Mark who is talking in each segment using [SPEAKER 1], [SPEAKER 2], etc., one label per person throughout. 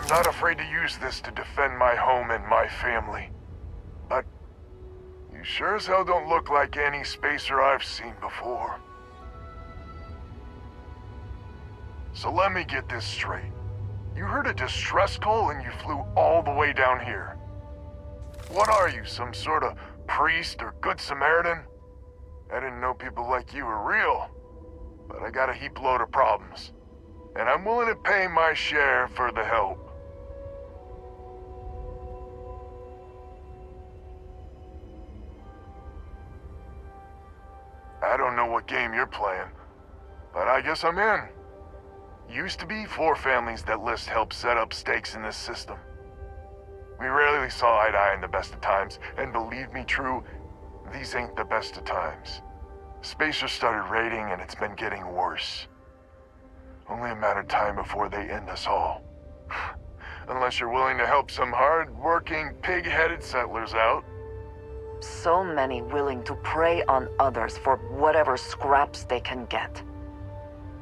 [SPEAKER 1] I'm not afraid to use this to defend my home and my family. But you sure as hell don't look like any spacer I've seen before. So let me get this straight. You heard a distress call and you flew all the way down here. What are you, some sort of priest or good Samaritan? I didn't know people like you were real, but I got a heap load of problems. And I'm willing to pay my share for the help. I don't know what game you're playing, but I guess I'm in. Used to be 4 families that list help set up stakes in this system. We rarely saw eye to eye in the best of times, and believe me true, these ain't the best of times. Spacers started raiding and it's been getting worse. Only a matter of time before they end us all. Unless you're willing to help some hard-working, pig-headed settlers out.
[SPEAKER 2] So many willing to prey on others for whatever scraps they can get.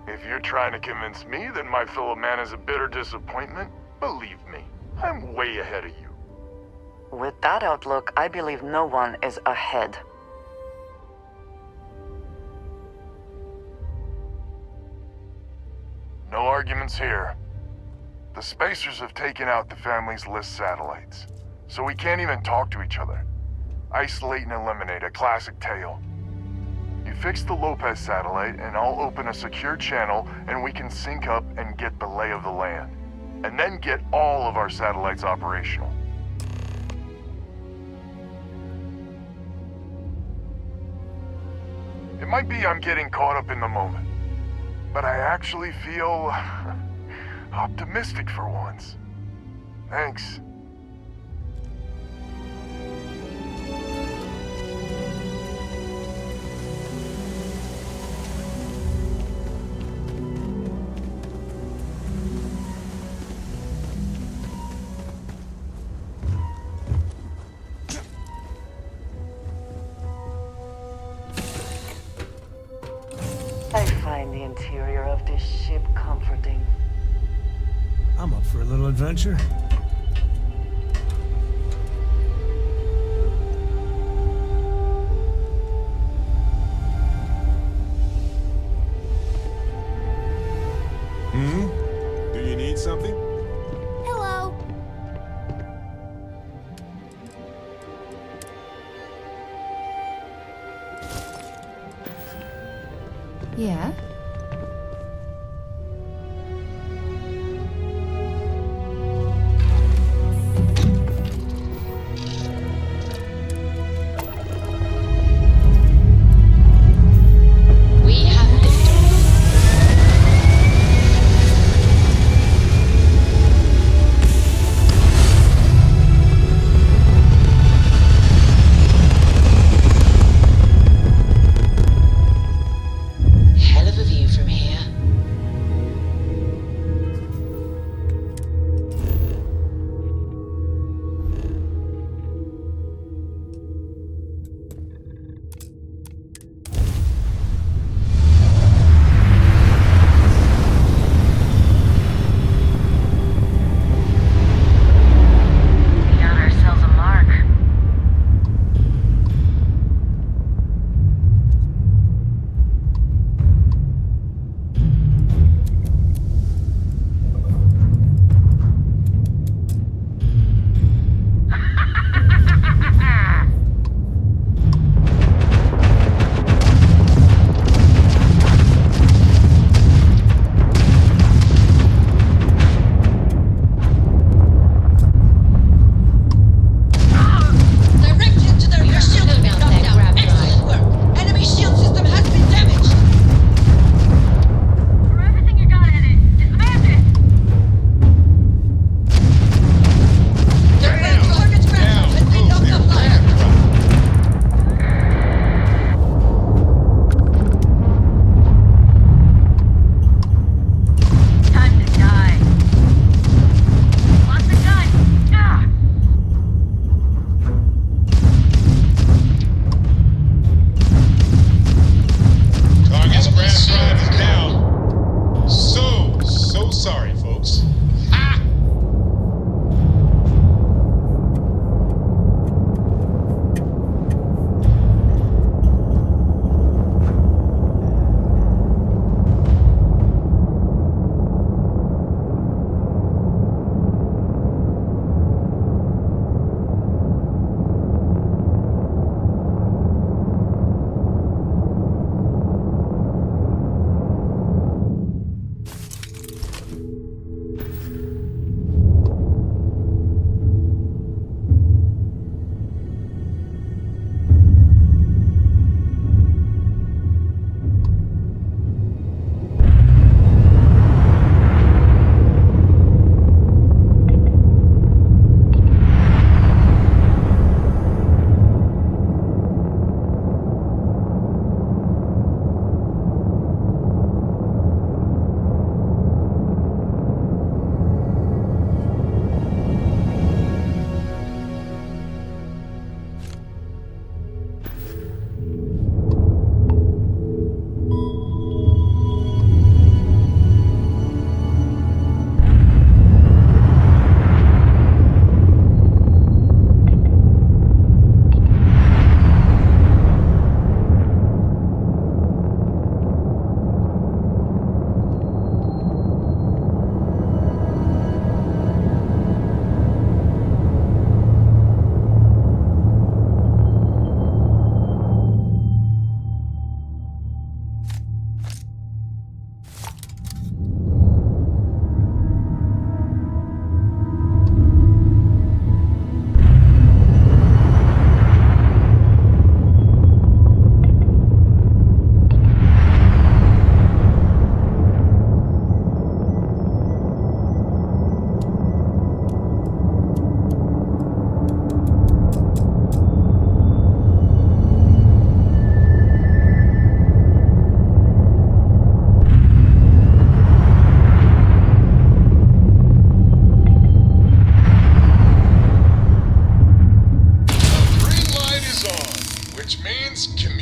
[SPEAKER 1] If you're trying to convince me that my fellow man is a bitter disappointment, believe me, I'm way ahead of you.
[SPEAKER 2] With that outlook, I believe no one is ahead.
[SPEAKER 1] No arguments here. The Spacers have taken out the family's list satellites, so we can't even talk to each other. Isolate and eliminate, a classic tale. You fix the Lopez satellite and I'll open a secure channel and we can sync up and get the lay of the land. And then get all of our satellites operational. It might be I'm getting caught up in the moment, but I actually feel optimistic for once. Thanks.
[SPEAKER 2] I find the interior of this ship comforting.
[SPEAKER 3] I'm up for a little adventure.
[SPEAKER 4] Do you need something?
[SPEAKER 5] Hello. Yeah?
[SPEAKER 6] We have liftoff. Hell of a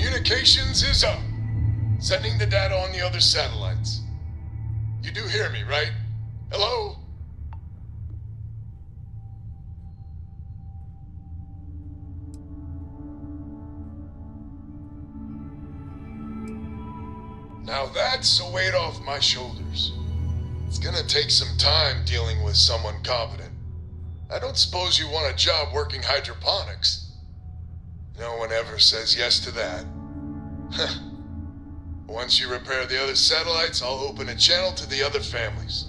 [SPEAKER 1] Communications is up. Sending the data on the other satellites. You do hear me, right? Hello? Now that's a weight off my shoulders. It's gonna take some time dealing with someone competent. I don't suppose you want a job working hydroponics. No one ever says yes to that. Once you repair the other satellites, I'll open a channel to the other families.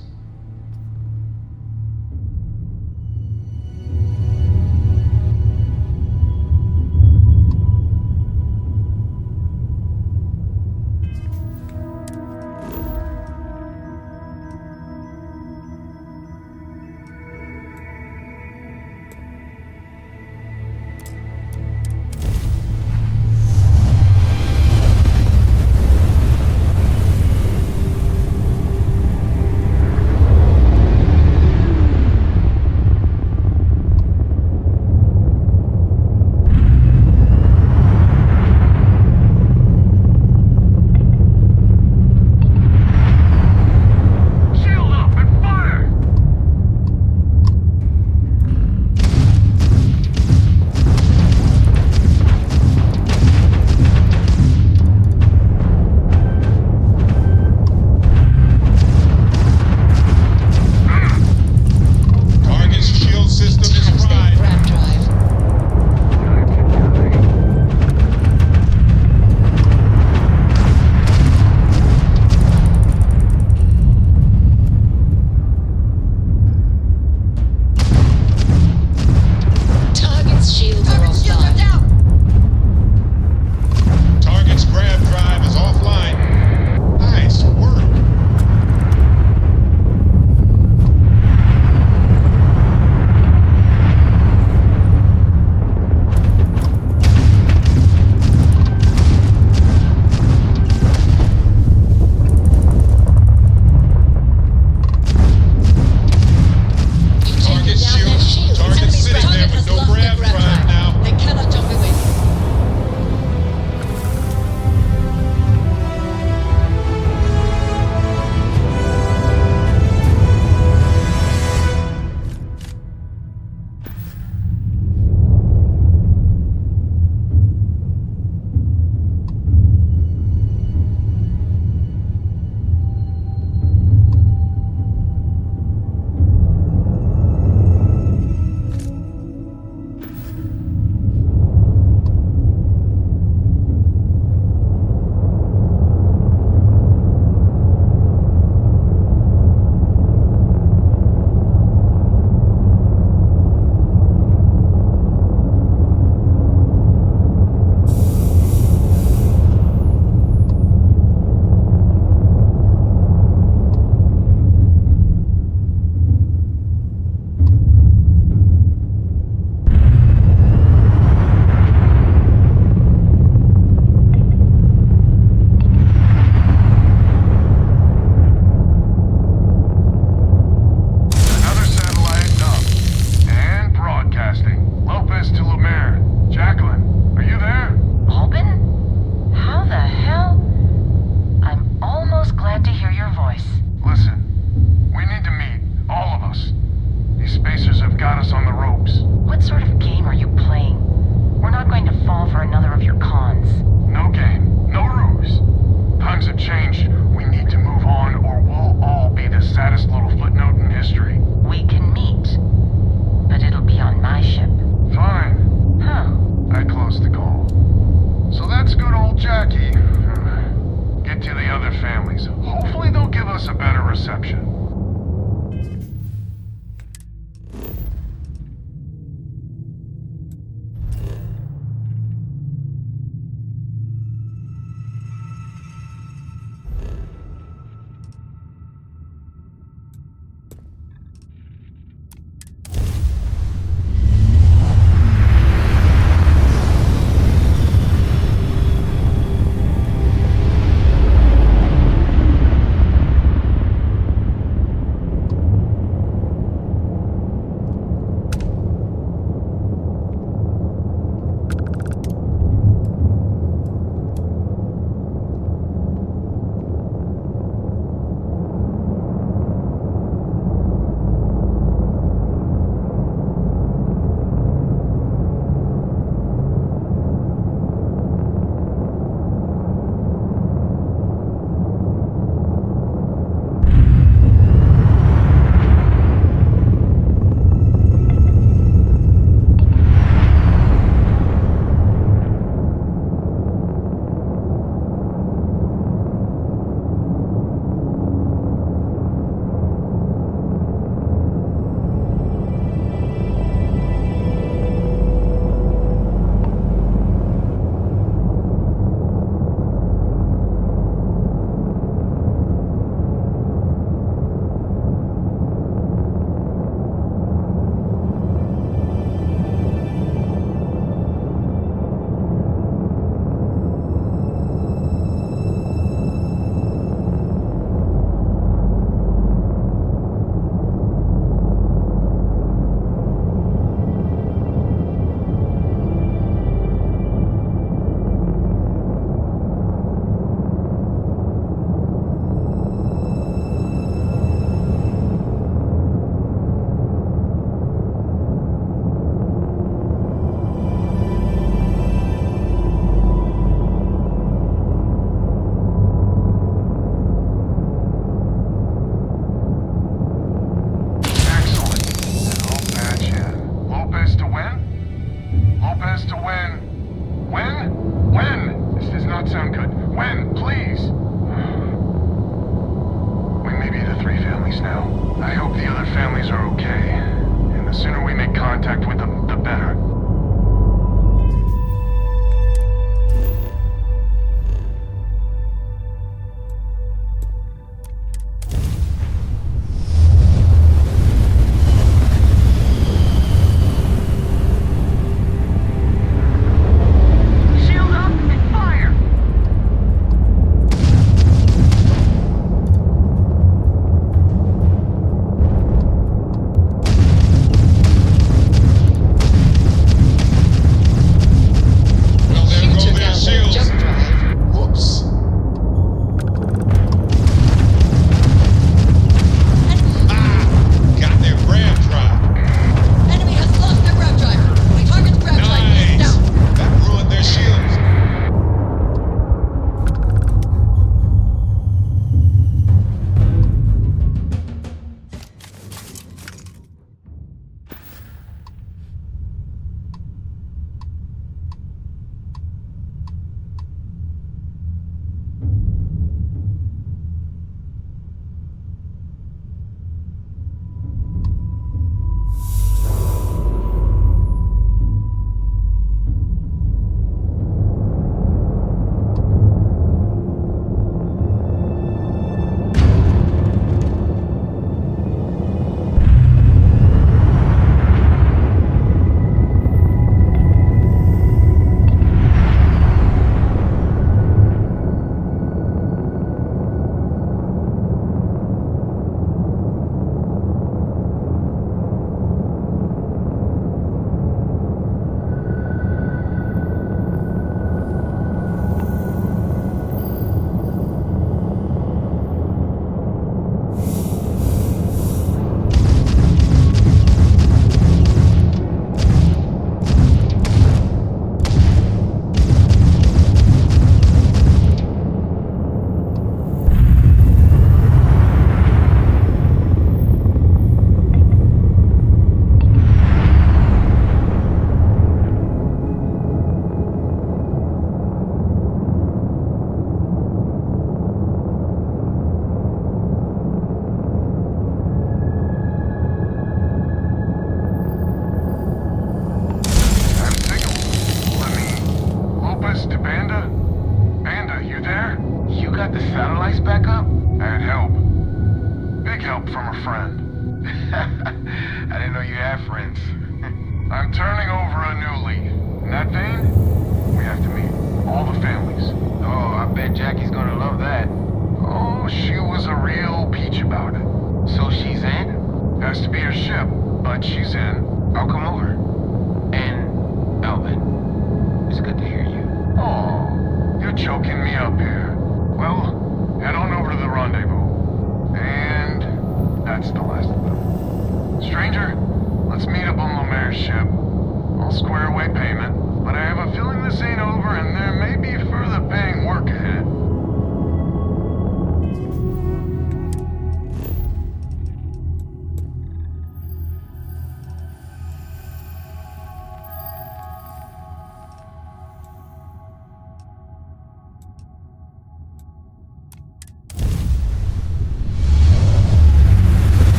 [SPEAKER 1] not sound good. When? Please. We may be the three families now. I hope the other families are okay. And the sooner we make contact with them, the better.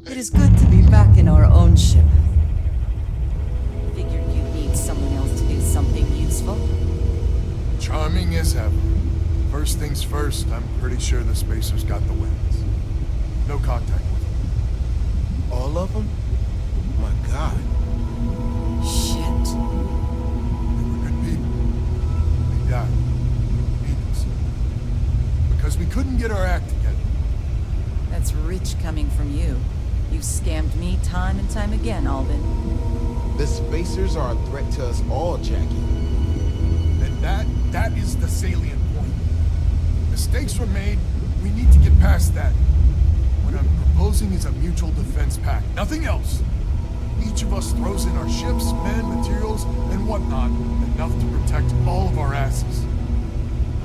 [SPEAKER 6] It is good to be back in our own ship. Figured you'd need someone else to do something useful.
[SPEAKER 1] Charming as ever. First things first, I'm pretty sure the Spacers got the weapons. No contact with them.
[SPEAKER 4] All of them? My God.
[SPEAKER 6] Shit.
[SPEAKER 1] They were good people. They died. Needless.
[SPEAKER 4] couldn't get our act together.
[SPEAKER 6] That's rich coming from you. You've scammed me time and time again, Alban.
[SPEAKER 7] The Spacers are a threat to us all, Jackie.
[SPEAKER 4] And that is the salient point. Mistakes were made. We need to get past that. What I'm proposing is a mutual defense pact. Nothing else. Each of us throws in our ships, men, materials, and whatnot, enough to protect all of our asses.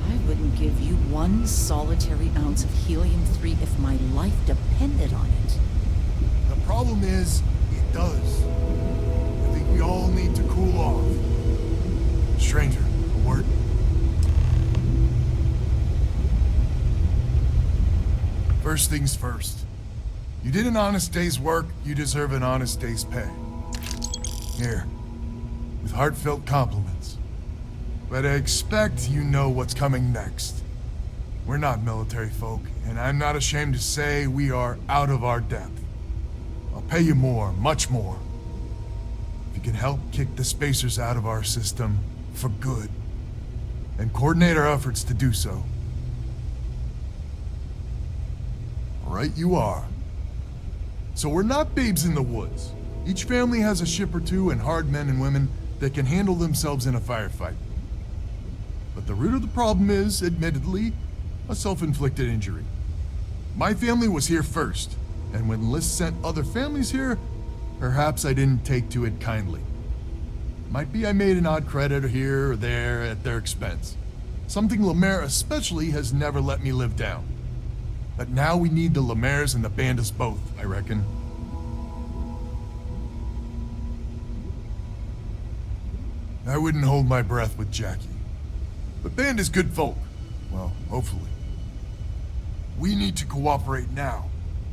[SPEAKER 6] I wouldn't give you one solitary ounce of helium-3 if my life depended on it.
[SPEAKER 4] The problem is, it does. I think we all need to cool off. Stranger, a word? First things first. You did an honest day's work, you deserve an honest day's pay. Here, with heartfelt compliments. But I expect you know what's coming next. We're not military folk, and I'm not ashamed to say we are out of our depth. I'll pay you more, much more. If you can help kick the Spacers out of our system for good, and coordinate our efforts to do so. Right you are. So we're not babes in the woods. Each family has a ship or two and hard men and women that can handle themselves in a firefight. But the root of the problem is, admittedly, a self-inflicted injury. My family was here first, and when List sent other families here, perhaps I didn't take to it kindly. Might be I made an odd credit here or there at their expense. Something Lemaire especially has never let me live down. But now we need the Lemaires and the Bandits both, I reckon. I wouldn't hold my breath with Jackie. But Band is good folk. Well, hopefully. We need to cooperate now,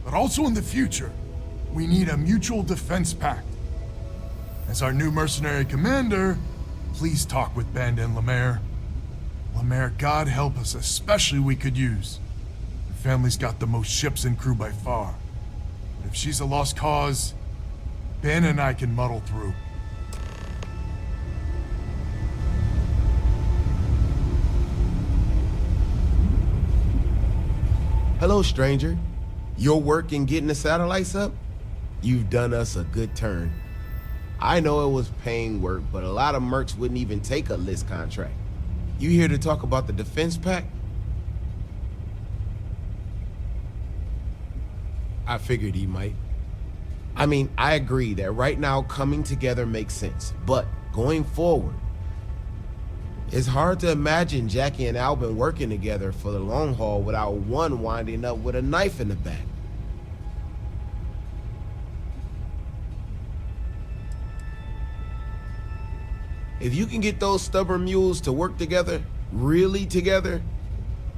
[SPEAKER 4] but also in the future. We need a mutual defense pact. As our new mercenary commander, please talk with Band and Lemaire. Lemaire, God help us, especially we could use. Her family's got the most ships and crew by far. But if she's a lost cause, Ben and I can muddle through.
[SPEAKER 7] Hello, stranger. Your work in getting the satellites up? You've done us a good turn. I know it was paying work, but a lot of mercs wouldn't even take a List contract. You here to talk about the defense pact? I figured he might. I mean, I agree that right now coming together makes sense, but going forward, it's hard to imagine Jackie and Alban working together for the long haul without one winding up with a knife in the back. If you can get those stubborn mules to work together, really together,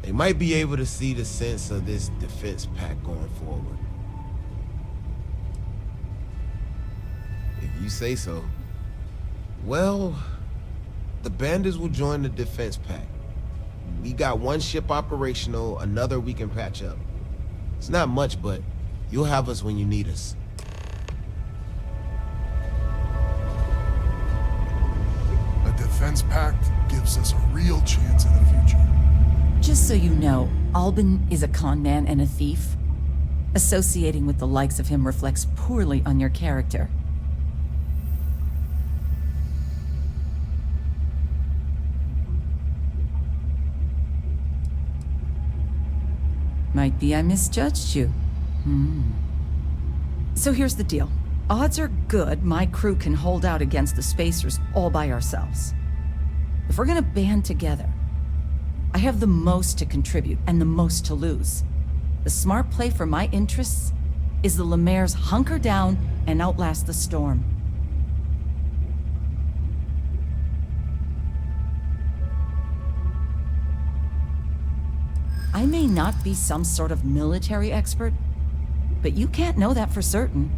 [SPEAKER 7] they might be able to see the sense of this defense pact going forward. If you say so. Well, the Bandits will join the defense pact. We got one ship operational, another we can patch up. It's not much, but you'll have us when you need us.
[SPEAKER 4] A defense pact gives us a real chance in the future.
[SPEAKER 6] Just so you know, Alban is a con man and a thief. Associating with the likes of him reflects poorly on your character. Might be I misjudged you. So here's the deal. Odds are good my crew can hold out against the Spacers all by ourselves. If we're gonna band together, I have the most to contribute and the most to lose. The smart play for my interests is the Lemaire's hunker down and outlast the storm. I may not be some sort of military expert, but you can't know that for certain.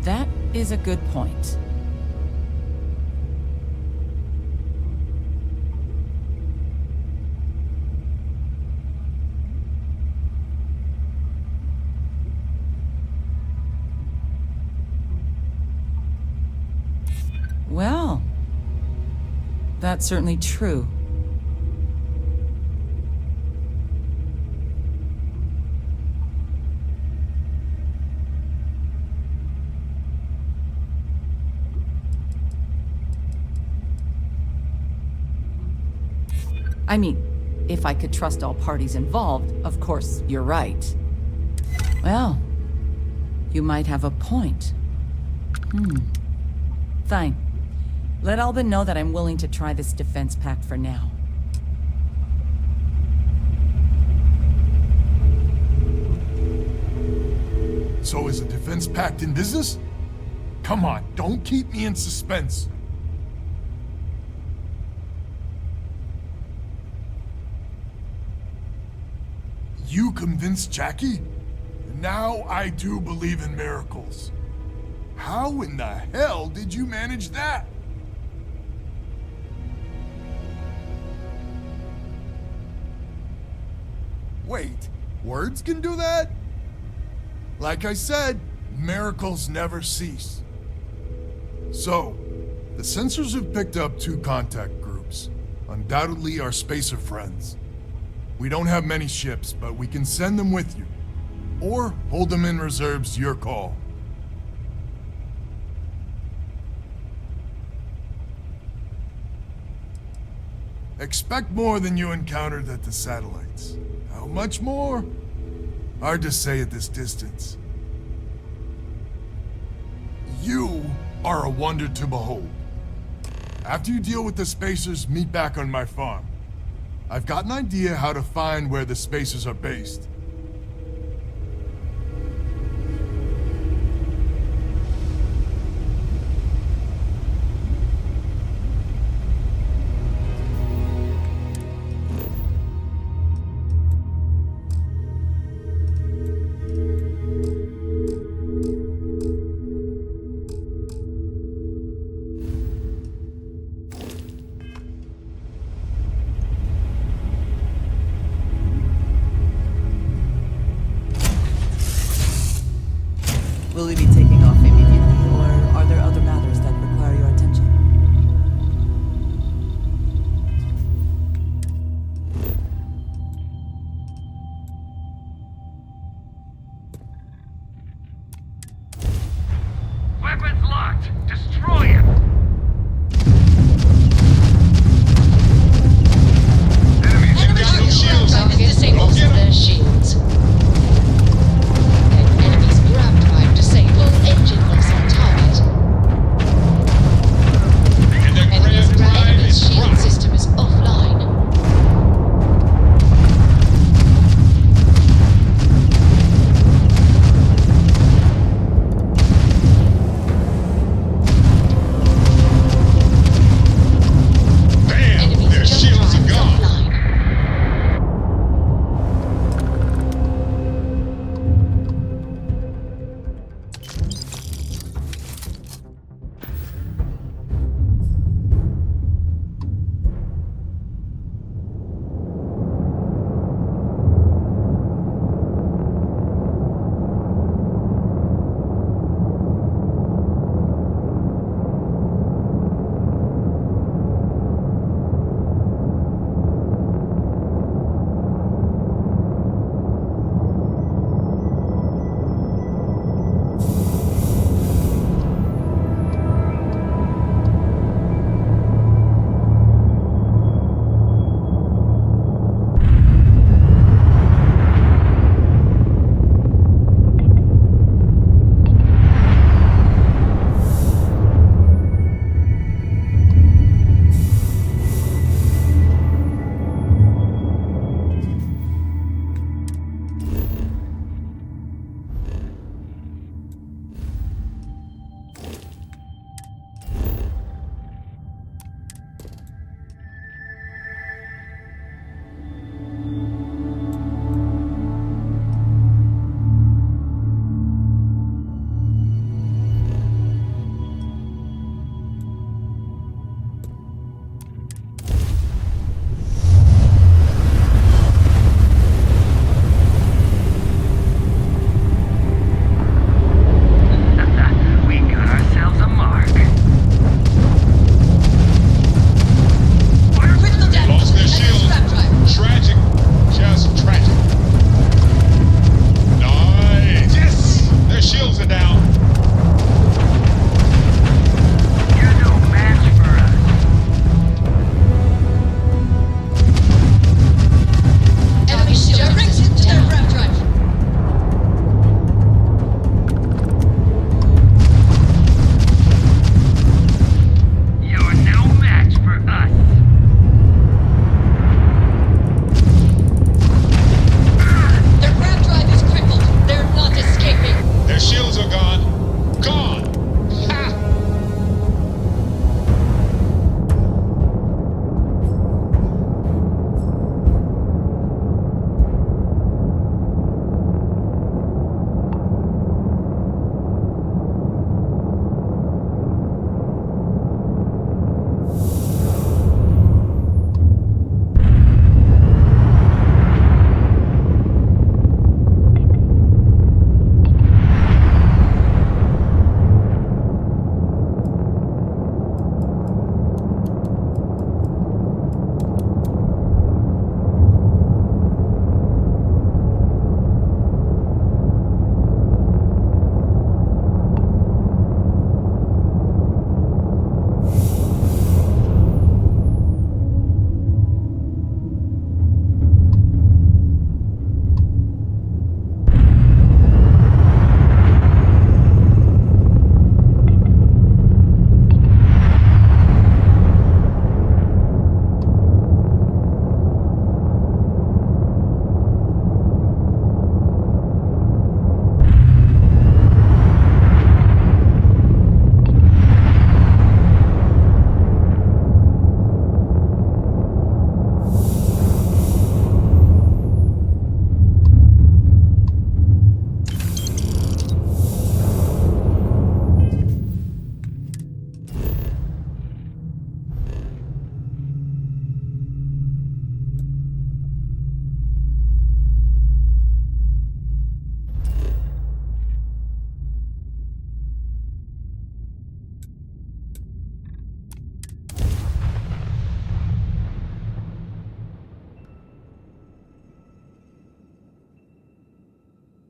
[SPEAKER 6] That is a good point. That's certainly true. I mean, if I could trust all parties involved, of course, you're right. Well, you might have a point. Fine. Let Alban know that I'm willing to try this defense pact for now.
[SPEAKER 4] So is a defense pact in business? Come on, don't keep me in suspense. You convinced Jackie? Now I do believe in miracles. How in the hell did you manage that? Wait, words can do that? Like I said, miracles never cease. So, the sensors have picked up 2 contact groups. Undoubtedly our Spacer friends. We don't have many ships, but we can send them with you. Or hold them in reserves, your call. Expect more than you encountered at the satellites. How much more? Hard to say at this distance. You are a wonder to behold. After you deal with the Spacers, meet back on my farm. I've got an idea how to find where the Spacers are based.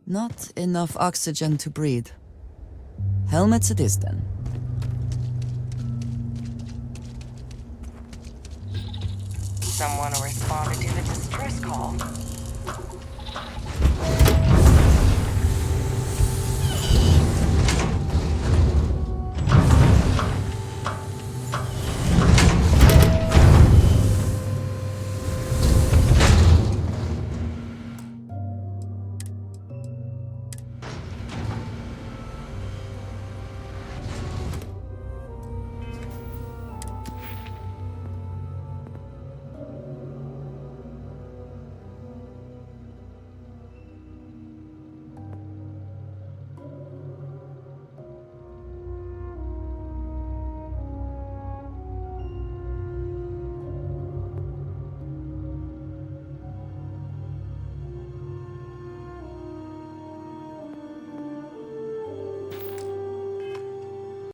[SPEAKER 2] Not enough oxygen to breathe. Helmets it is then.
[SPEAKER 8] Someone responded to the distress call.